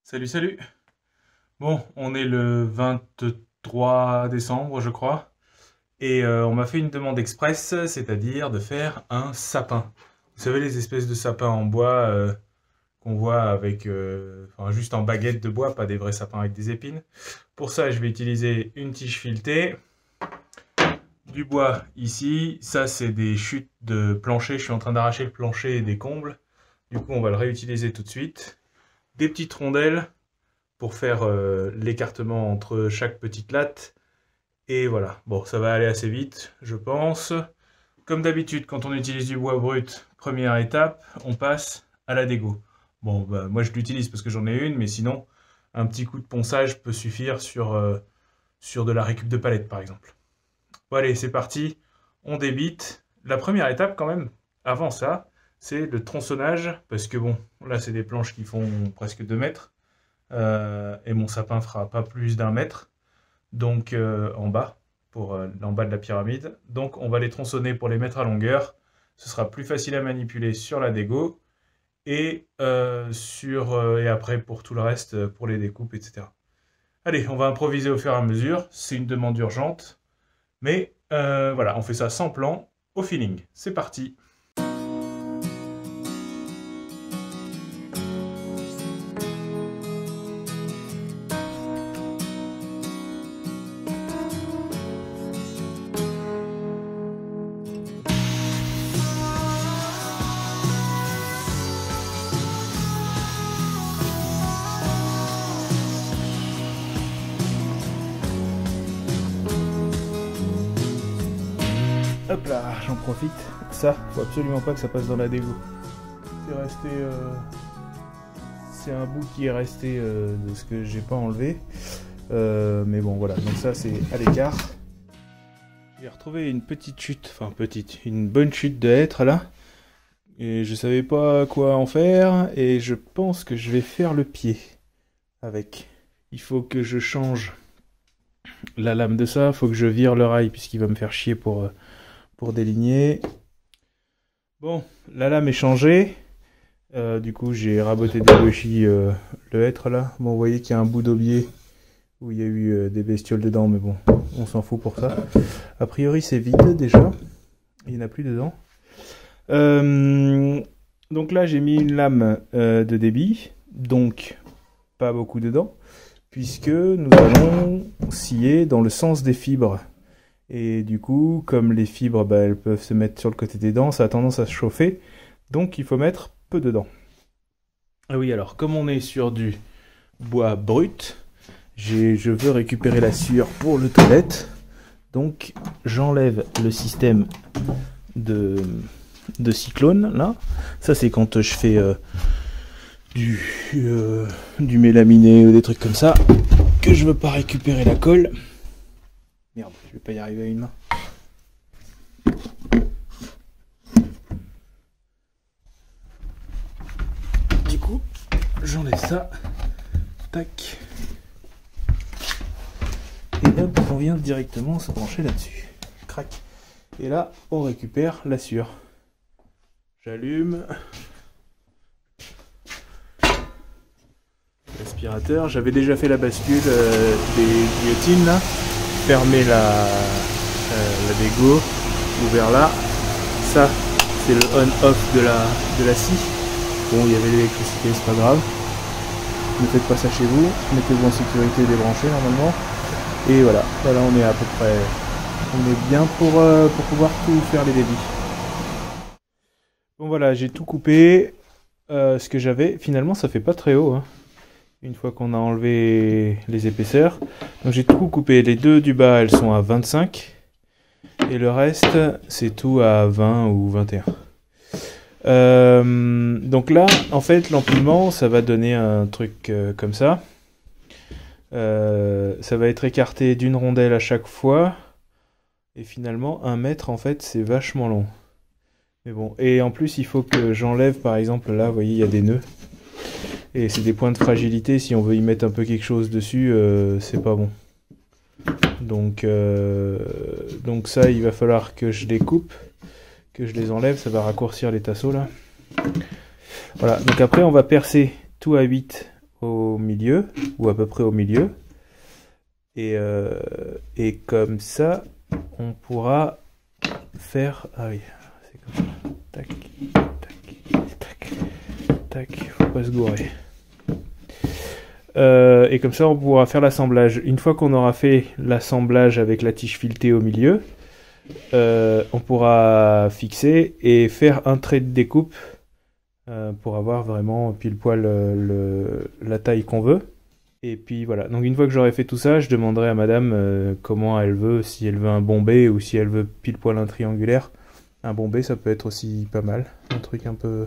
Salut, salut. Bon, on est le 23 décembre, je crois, et on m'a fait une demande express, c'est-à-dire de faire un sapin. Vous savez, les espèces de sapins en bois qu'on voit avec, enfin, juste en baguette de bois, pas des vrais sapins avec des épines. Pour ça, je vais utiliser une tige filetée, du bois ici. Ça, c'est des chutes de plancher. Je suis en train d'arracher le plancher et des combles. Du coup, on va le réutiliser tout de suite. Des petites rondelles pour faire l'écartement entre chaque petite latte. Et voilà, bon, ça va aller assez vite, je pense. Comme d'habitude, quand on utilise du bois brut, première étape, on passe à la dégo. Bon, bah, moi je l'utilise parce que j'en ai une, mais sinon, un petit coup de ponçage peut suffire sur de la récup de palette, par exemple. Bon, allez, c'est parti, on débite. La première étape, quand même, avant ça, c'est le tronçonnage, parce que bon, là, c'est des planches qui font presque 2 mètres. Et mon sapin fera pas plus d'1 mètre, donc en bas, pour en bas de la pyramide. Donc on va les tronçonner pour les mettre à longueur. Ce sera plus facile à manipuler sur la dégo et, et après pour tout le reste, pour les découpes, etc. Allez, on va improviser au fur et à mesure. C'est une demande urgente, mais voilà, on fait ça sans plan, au feeling. C'est parti. Hop là, j'en profite. Ça, faut absolument pas que ça passe dans la dégo. C'est resté, c'est un bout qui est resté de ce que j'ai pas enlevé. Mais bon, voilà. Donc ça, c'est à l'écart. J'ai retrouvé une petite chute, enfin petite, une bonne chute de hêtre là. Et je savais pas quoi en faire. Et je pense que je vais faire le pied avec. Il faut que je change la lame de ça. Il faut que je vire le rail puisqu'il va me faire chier pour déligner. Bon, la lame est changée. Du coup, j'ai raboté des gauchis le hêtre là. Bon, vous voyez qu'il y a un bout d'aubier où il y a eu des bestioles dedans, mais bon, on s'en fout pour ça. A priori, c'est vide déjà. Il n'y en a plus dedans. Donc là, j'ai mis une lame de débit, donc pas beaucoup dedans, puisque nous allons scier dans le sens des fibres. Et du coup, comme les fibres, bah, elles peuvent se mettre sur le côté des dents, ça a tendance à se chauffer. Donc il faut mettre peu dedans. Ah oui, alors comme on est sur du bois brut, je veux récupérer la sueur pour le toilette. Donc j'enlève le système de cyclone, là. Ça c'est quand je fais du mélaminé ou des trucs comme ça, que je veux pas récupérer la colle. Merde, je vais pas y arriver à une main. Du coup, j'enlève ça. Tac. Et hop, on vient directement se brancher là-dessus. Crac. Et là, on récupère la sueur. J'allume. L'aspirateur. J'avais déjà fait la bascule des guillotines là. Fermer la dégo, ouvert là. Ça, c'est le on-off de la scie. Bon, il y avait l'électricité, c'est pas grave. Ne faites pas ça chez vous. Mettez-vous en sécurité et débranchez normalement. Et voilà, voilà, on est à peu près. On est bien pour pouvoir tout faire les débits. Bon voilà, j'ai tout coupé. Ce que j'avais, finalement, ça fait pas très haut. Hein. Une fois qu'on a enlevé les épaisseurs. Donc j'ai tout coupé. Les deux du bas, elles sont à 25. Et le reste, c'est tout à 20 ou 21. Donc là, en fait, l'empilement, ça va donner un truc comme ça. Ça va être écarté d'une rondelle à chaque fois. Et finalement, 1 mètre, en fait, c'est vachement long. Mais bon. Et en plus, il faut que j'enlève, par exemple, là, vous voyez, il y a des nœuds. Et c'est des points de fragilité, si on veut y mettre un peu quelque chose dessus, c'est pas bon. Donc ça, il va falloir que je les coupe, que je les enlève, ça va raccourcir les tasseaux là. Voilà, donc après on va percer tout à 8 au milieu, ou à peu près au milieu. Et comme ça, on pourra faire... Ah oui, c'est comme ça. Tac, tac, tac, tac, faut pas se gourer. Et comme ça, on pourra faire l'assemblage. Une fois qu'on aura fait l'assemblage avec la tige filetée au milieu, on pourra fixer et faire un trait de découpe pour avoir vraiment pile poil la taille qu'on veut. Et puis voilà, donc une fois que j'aurai fait tout ça, je demanderai à madame comment elle veut, si elle veut un bombé ou si elle veut pile poil un triangulaire. Un bombé, ça peut être aussi pas mal, un truc un peu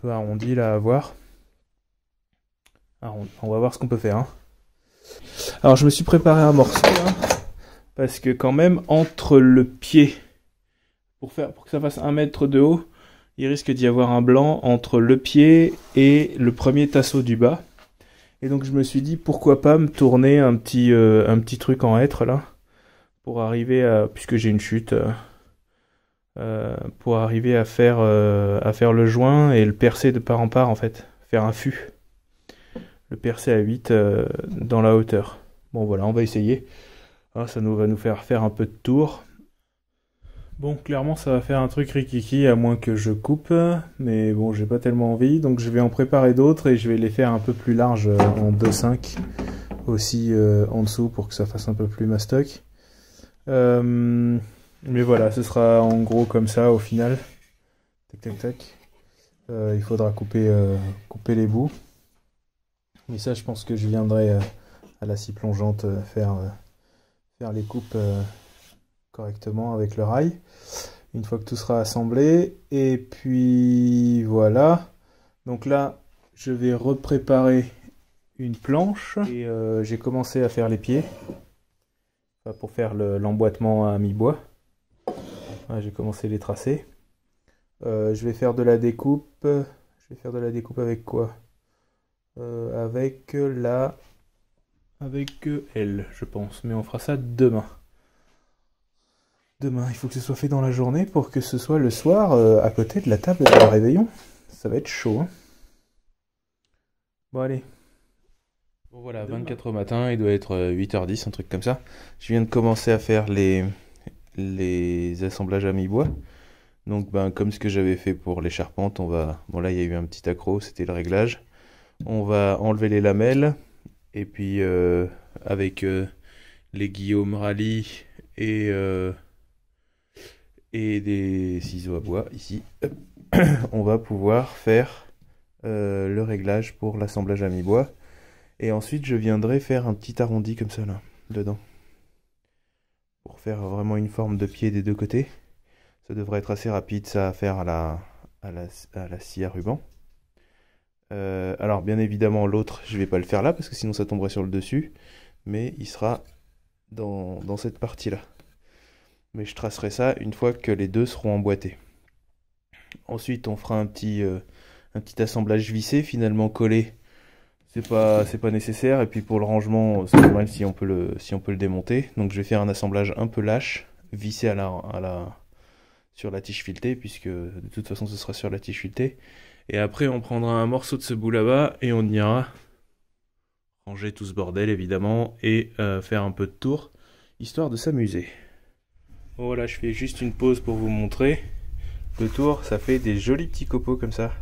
arrondi là à voir. Alors, on va voir ce qu'on peut faire. Hein. Alors je me suis préparé un morceau là, parce que quand même entre le pied, pour que ça fasse 1 mètre de haut, il risque d'y avoir un blanc entre le pied et le premier tasseau du bas. Et donc je me suis dit pourquoi pas me tourner un petit truc en hêtre là, pour arriver à, puisque j'ai une chute, pour arriver à faire le joint et le percer de part en part en fait, faire un fût. Le percer à 8 dans la hauteur. Bon voilà, on va essayer. Ah, ça va nous faire un peu de tour. Bon, clairement ça va faire un truc rikiki à moins que je coupe, mais bon, j'ai pas tellement envie, donc je vais en préparer d'autres et je vais les faire un peu plus larges en 2,5 aussi en dessous pour que ça fasse un peu plus mastoc. Mais voilà, ce sera en gros comme ça au final. Tac tac tac. Il faudra couper les bouts. Mais ça, je pense que je viendrai à la scie plongeante faire les coupes correctement avec le rail. Une fois que tout sera assemblé. Et puis voilà. Donc là, je vais repréparer une planche. Et j'ai commencé à faire les pieds. Enfin, pour faire l'emboîtement à mi-bois. Voilà, j'ai commencé à les tracer. Je vais faire de la découpe. Je vais faire de la découpe avec quoi ? Avec elle, je pense, mais on fera ça demain. Demain, il faut que ce soit fait dans la journée pour que ce soit le soir à côté de la table de réveillon. Ça va être chaud. Hein. Bon, allez. Bon, voilà, 24 au matin, il doit être 8h10, un truc comme ça. Je viens de commencer à faire les assemblages à mi-bois. Donc, comme ce que j'avais fait pour les charpentes, on va... Bon, là, il y a eu un petit accroc, c'était le réglage. On va enlever les lamelles et puis avec les Guillaume Rallye et des ciseaux à bois ici, on va pouvoir faire le réglage pour l'assemblage à mi-bois. Et ensuite je viendrai faire un petit arrondi comme ça là, dedans. Pour faire vraiment une forme de pied des deux côtés. Ça devrait être assez rapide ça à faire à la scie à ruban. Alors bien évidemment l'autre je vais pas le faire là parce que sinon ça tomberait sur le dessus, mais il sera dans cette partie là, mais je tracerai ça une fois que les deux seront emboîtés. Ensuite on fera un petit assemblage vissé, finalement collé c'est pas nécessaire, et puis pour le rangement c'est normal si on peut le démonter. Donc je vais faire un assemblage un peu lâche, vissé sur la tige filetée, puisque de toute façon ce sera sur la tige filetée. Et après, on prendra un morceau de ce bout là-bas et on ira ranger tout ce bordel, évidemment, et faire un peu de tour, histoire de s'amuser. Bon, voilà, je fais juste une pause pour vous montrer. Le tour, ça fait des jolis petits copeaux comme ça.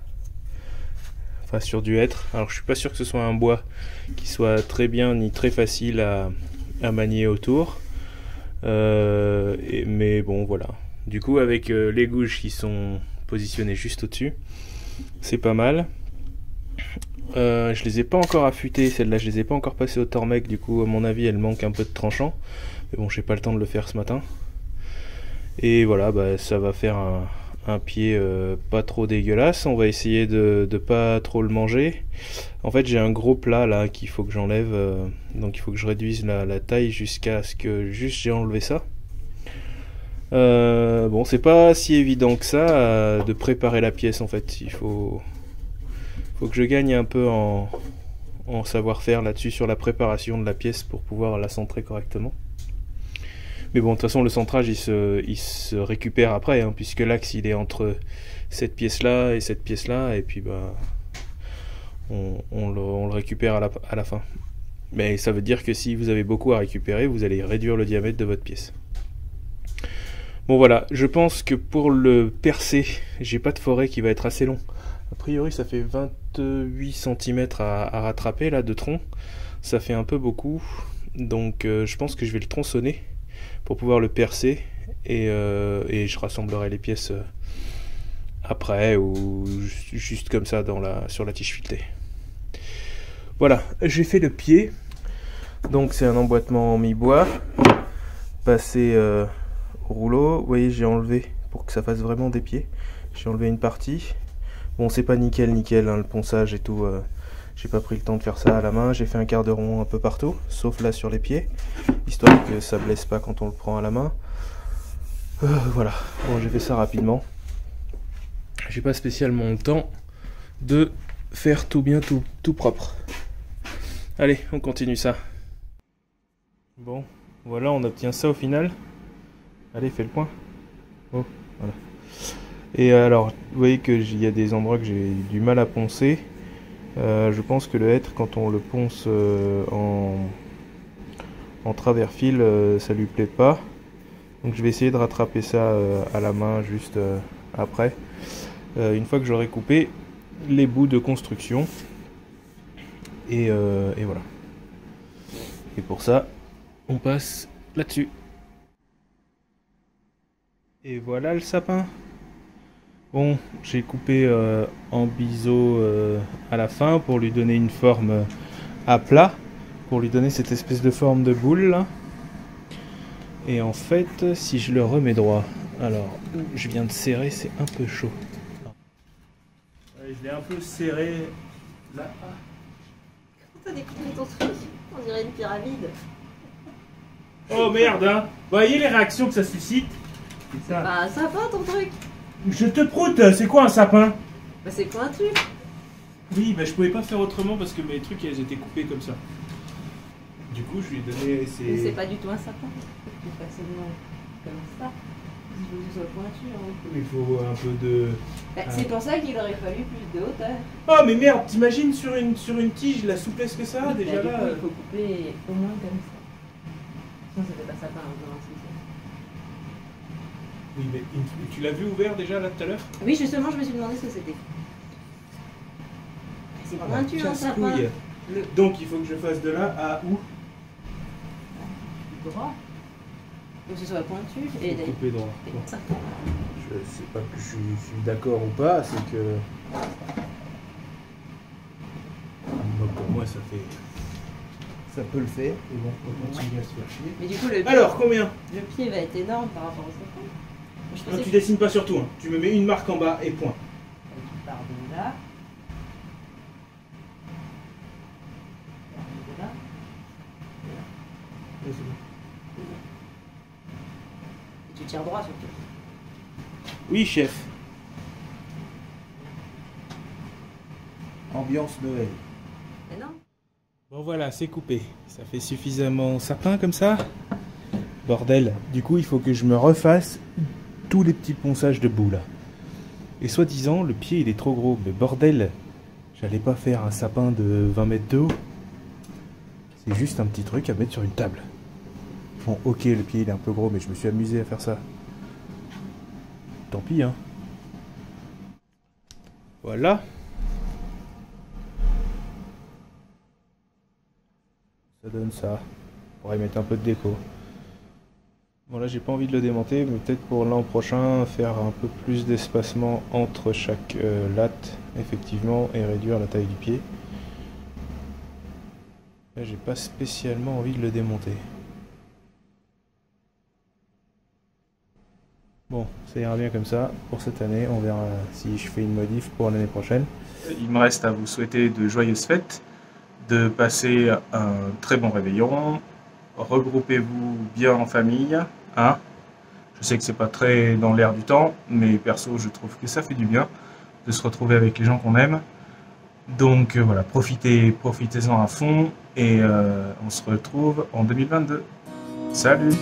Enfin, sur du hêtre. Alors, je suis pas sûr que ce soit un bois qui soit très bien ni très facile à manier autour. Mais bon, voilà. Du coup, avec les gouges qui sont positionnées juste au-dessus, c'est pas mal. Je les ai pas encore affûtées, celles-là je les ai pas encore passées au Tormec, du coup à mon avis elles manquent un peu de tranchant, mais bon j'ai pas le temps de le faire ce matin. Et voilà, ça va faire un pied pas trop dégueulasse. On va essayer de pas trop le manger. En fait j'ai un gros plat là qu'il faut que j'enlève, donc il faut que je réduise la taille jusqu'à ce que juste j'ai enlevé ça. Bon, c'est pas si évident que ça de préparer la pièce en fait. Il faut que je gagne un peu en savoir-faire là-dessus sur la préparation de la pièce pour pouvoir la centrer correctement. Mais bon, de toute façon, le centrage il se récupère après, hein, puisque l'axe il est entre cette pièce-là et cette pièce-là, et puis on le récupère à la fin. Mais ça veut dire que si vous avez beaucoup à récupérer, vous allez réduire le diamètre de votre pièce. Bon voilà, je pense que pour le percer, j'ai pas de forêt qui va être assez long. A priori ça fait 28 cm à rattraper là de tronc. Ça fait un peu beaucoup. Donc je pense que je vais le tronçonner pour pouvoir le percer. Et je rassemblerai les pièces après ou juste comme ça sur la tige filetée. Voilà, j'ai fait le pied. Donc c'est un emboîtement en mi-bois. Passé au rouleau. Vous voyez, j'ai enlevé pour que ça fasse vraiment des pieds. J'ai enlevé une partie. Bon, c'est pas nickel, hein, le ponçage et tout. J'ai pas pris le temps de faire ça à la main. J'ai fait un quart de rond un peu partout, sauf là sur les pieds, histoire que ça blesse pas quand on le prend à la main. Voilà, bon, j'ai fait ça rapidement. J'ai pas spécialement le temps de faire tout bien, tout propre. Allez, on continue ça. Bon, voilà, on obtient ça au final. Allez, fais le point. Oh, voilà. Et alors, vous voyez qu'il y a des endroits que j'ai du mal à poncer. Je pense que le hêtre, quand on le ponce en travers fil, ça lui plaît pas. Donc je vais essayer de rattraper ça à la main juste après. Une fois que j'aurai coupé les bouts de construction. Et voilà. Et pour ça, on passe là-dessus. Et voilà le sapin. Bon, j'ai coupé en biseau à la fin pour lui donner une forme à plat, pour lui donner cette espèce de forme de boule là. Et en fait, si je le remets droit, alors je viens de serrer, c'est un peu chaud. Ouais, je l'ai un peu serré là. T'as découpé ton truc, on dirait une pyramide. Oh merde, hein! Vous voyez les réactions que ça suscite? C'est ça. Bah, un sapin ton truc. Je te proute, c'est quoi un sapin? Bah, c'est pointu. Oui, bah je pouvais pas faire autrement parce que mes trucs elles étaient coupés comme ça. Du coup, je lui ai donné Mais c'est ces. pas du tout un sapin. Tu fais seulement comme ça. Il faut que ce soit pointu. Hein. Il faut un peu de. Bah, c'est pour ça qu'il aurait fallu plus de hauteur. Oh mais merde, t'imagines sur une tige la souplesse que ça a Oui, déjà bah, là. du coup, il faut couper au moins comme ça. Sinon, ça fait pas sapin. Hein, Oui, mais tu l'as vu ouvert déjà là tout à l'heure? oui, justement, je me suis demandé ce que c'était. C'est pointu un sapin. Donc il faut que je fasse de là à où? Droit. Faut que ce soit pointu. Et Couper droit. et Bon. ça. Je sais pas que je suis d'accord ou pas, c'est que. Pour moi ça fait. Ça peut le faire, et bon, on continue à se faire chier. Mais du coup, le pied, Alors combien? le pied va être énorme par rapport au sapin. Je Non, pensais tu que dessines pas sur tout, hein. Tu me mets une marque en bas et point. tu pars de là. De là. Et tu tires droit surtout. Oui, chef. Ambiance Noël. Mais non. Bon voilà, c'est coupé. Ça fait suffisamment sapin comme ça. Bordel. Du coup, il faut que je me refasse tous les petits ponçages de boue là. Et soi-disant, le pied il est trop gros. Mais bordel, j'allais pas faire un sapin de 20 mètres de haut. C'est juste un petit truc à mettre sur une table. Bon, ok, le pied il est un peu gros, mais je me suis amusé à faire ça. Tant pis, hein. Voilà. Ça donne ça. On pourrait mettre un peu de déco. Bon là j'ai pas envie de le démonter, mais peut-être pour l'an prochain faire un peu plus d'espacement entre chaque latte, effectivement, et réduire la taille du pied. Là j'ai pas spécialement envie de le démonter. Bon, ça ira bien comme ça pour cette année, on verra si je fais une modif pour l'année prochaine. Il me reste à vous souhaiter de joyeuses fêtes, de passer un très bon réveillon, regroupez-vous bien en famille, hein. Je sais que c'est pas très dans l'air du temps, mais perso je trouve que ça fait du bien de se retrouver avec les gens qu'on aime. Donc voilà, profitez-en à fond et on se retrouve en 2022. Salut!